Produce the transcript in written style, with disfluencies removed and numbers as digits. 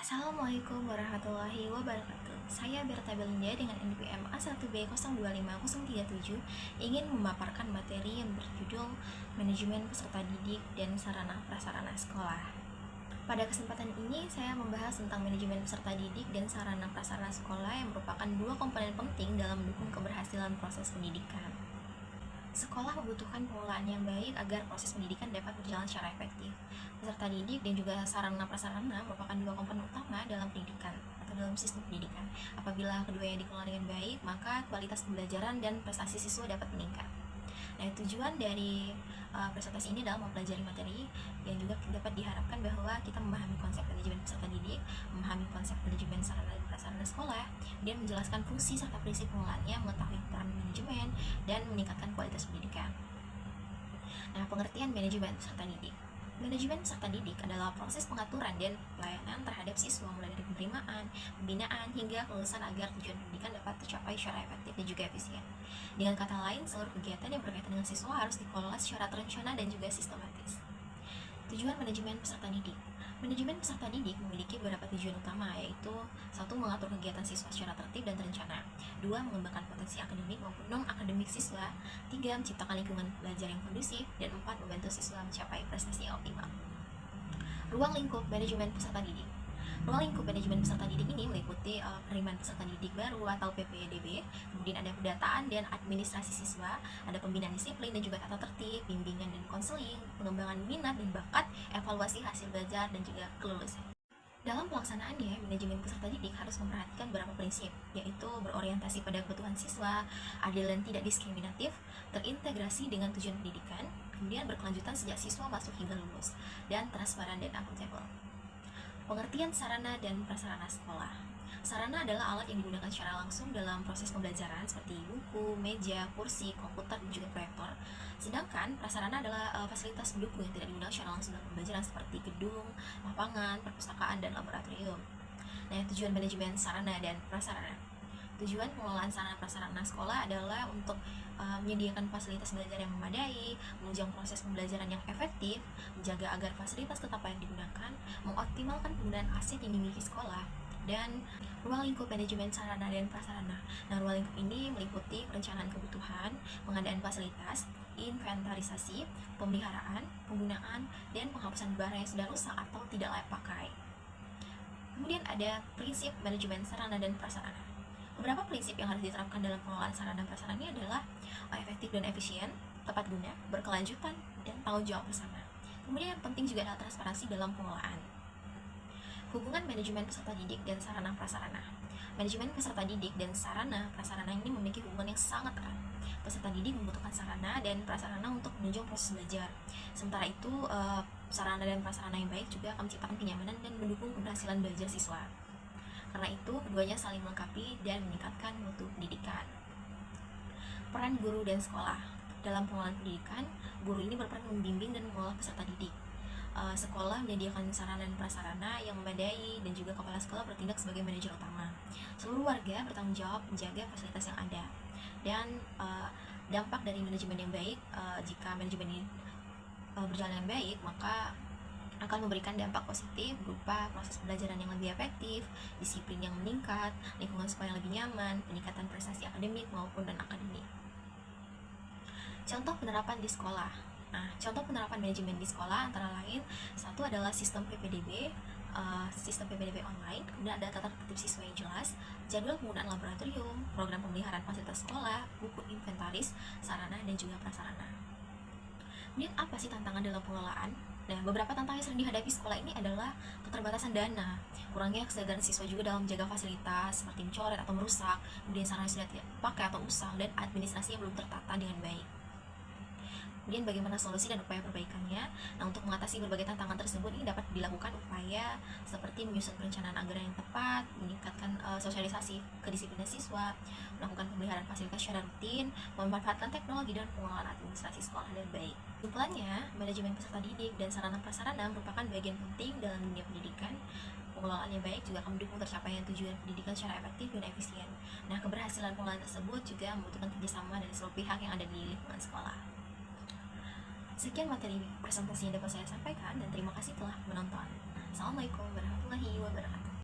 Assalamualaikum warahmatullahi wabarakatuh. Saya Berta Belinda dengan NPM A1B025037 ingin memaparkan materi yang berjudul Manajemen Peserta Didik dan Sarana Prasarana Sekolah. Pada kesempatan ini, saya membahas tentang manajemen peserta didik dan sarana prasarana sekolah yang merupakan dua komponen penting dalam mendukung keberhasilan proses pendidikan. Sekolah membutuhkan pengelolaan yang baik agar proses pendidikan dapat berjalan secara efektif. Peserta didik dan juga sarana prasarana merupakan dua komponen utama dalam pendidikan atau dalam sistem pendidikan. Apabila keduanya dikelola dengan baik, maka kualitas pembelajaran dan prestasi siswa dapat meningkat. Nah, tujuan dari presentasi ini adalah mempelajari materi yang juga dapat diharapkan bahwa kita memahami konsep manajemen peserta didik, memahami konsep manajemen sarana dan prasarana sekolah, dan menjelaskan fungsi serta prinsip pengelolaannya, mengetahui peran manajemen, dan meningkatkan kualitas pendidikan. Nah, pengertian manajemen peserta didik. Manajemen peserta didik adalah proses pengaturan dan pelayanan terhadap siswa mulai dari penerimaan, pembinaan, hingga kelulusan agar tujuan pendidikan dapat tercapai secara efektif dan juga efisien. Dengan kata lain, seluruh kegiatan yang berkaitan dengan siswa harus dikelola secara terencana dan juga sistematis. Tujuan manajemen peserta didik. Manajemen peserta didik memiliki beberapa tujuan utama, yaitu 1. Mengatur kegiatan siswa secara tertib dan terencana. 2. Mengembangkan potensi akademik maupun non-akademik siswa. 3. Menciptakan lingkungan belajar yang kondusif. Dan 4. Membantu siswa mencapai prestasi yang optimal. Ruang lingkup manajemen peserta didik. Ruang lingkup manajemen peserta didik ini meliputi penerimaan peserta didik baru atau PPDB, kemudian ada pendataan dan administrasi siswa, ada pembinaan disiplin dan juga tata tertib, bimbingan dan konseling, pengembangan minat dan bakat, evaluasi hasil belajar, dan juga kelulusan. Dalam pelaksanaannya, manajemen peserta didik harus memperhatikan beberapa prinsip, yaitu berorientasi pada kebutuhan siswa, adil dan tidak diskriminatif, terintegrasi dengan tujuan pendidikan, kemudian berkelanjutan sejak siswa masuk hingga lulus, dan transparan dan akuntabel. Pengertian sarana dan prasarana sekolah. Sarana adalah alat yang digunakan secara langsung dalam proses pembelajaran seperti buku, meja, kursi, komputer, dan juga proyektor. Sedangkan prasarana adalah fasilitas pendukung yang tidak digunakan secara langsung dalam pembelajaran seperti gedung, lapangan, perpustakaan, dan laboratorium. Nah, tujuan manajemen sarana dan prasarana. Tujuan pengelolaan sarana prasarana sekolah adalah untuk menyediakan fasilitas belajar yang memadai, menunjang proses pembelajaran yang efektif, menjaga agar fasilitas tetap layak digunakan, mengoptimalkan penggunaan aset yang dimiliki sekolah, dan ruang lingkup manajemen sarana dan prasarana. Nah, ruang lingkup ini meliputi perencanaan kebutuhan, pengadaan fasilitas, inventarisasi, pemeliharaan, penggunaan, dan penghapusan barang yang sudah rusak atau tidak layak pakai. Kemudian ada prinsip manajemen sarana dan prasarana. Beberapa prinsip yang harus diterapkan dalam pengelolaan sarana dan prasarana ini adalah efektif dan efisien, tepat guna, berkelanjutan, dan tanggung jawab bersama. Kemudian yang penting juga adalah transparansi dalam pengelolaan. Hubungan manajemen peserta didik dan sarana prasarana. Manajemen peserta didik dan sarana prasarana ini memiliki hubungan yang sangat erat. Peserta didik membutuhkan sarana dan prasarana untuk menunjang proses belajar. Sementara itu, sarana dan prasarana yang baik juga akan menciptakan kenyamanan dan mendukung keberhasilan belajar siswa. Karena itu, keduanya saling melengkapi dan meningkatkan mutu pendidikan. Peran guru dan sekolah. Dalam pengelolaan pendidikan, guru ini berperan membimbing dan mengolah peserta didik. Sekolah menyediakan sarana dan prasarana yang memadai dan juga kepala sekolah bertindak sebagai manajer utama. Seluruh warga bertanggung jawab menjaga fasilitas yang ada. Dan dampak dari manajemen yang baik, jika manajemen ini berjalan dengan baik, maka akan memberikan dampak positif berupa proses pembelajaran yang lebih efektif, disiplin yang meningkat, lingkungan sekolah yang lebih nyaman, peningkatan prestasi akademik maupun non-akademik. Contoh penerapan di sekolah. Nah, contoh penerapan manajemen di sekolah antara lain, satu adalah sistem PPDB online, kemudian ada tata tertib siswa yang jelas, jadwal penggunaan laboratorium, program pemeliharaan fasilitas sekolah, buku inventaris, sarana, dan juga prasarana. Kemudian apa sih tantangan dalam pengelolaan? Nah, beberapa tantangan yang sering dihadapi sekolah ini adalah keterbatasan dana, kurangnya kesadaran siswa juga dalam menjaga fasilitas seperti mencoret atau merusak, kemudian sarana sudah tidak pakai atau usang, dan administrasi yang belum tertata dengan baik. Kemudian bagaimana solusi dan upaya perbaikannya? Nah, untuk mengatasi berbagai tantangan tersebut ini dapat dilakukan upaya seperti menyusun perencanaan anggaran yang tepat, meningkatkan sosialisasi kedisiplinan siswa, melakukan pemeliharaan fasilitas secara rutin, memanfaatkan teknologi dan pengelolaan administrasi sekolah dengan baik. Kesimpulannya, manajemen peserta didik dan sarana prasarana merupakan bagian penting dalam dunia pendidikan. Pengelolaan yang baik juga akan mendukung tercapaian tujuan pendidikan secara efektif dan efisien. Nah, keberhasilan pengelolaan tersebut juga membutuhkan kerjasama dari seluruh pihak yang ada di lingkungan sekolah. Sekian materi presentasi yang dapat saya sampaikan dan terima kasih telah menonton. Assalamualaikum warahmatullahi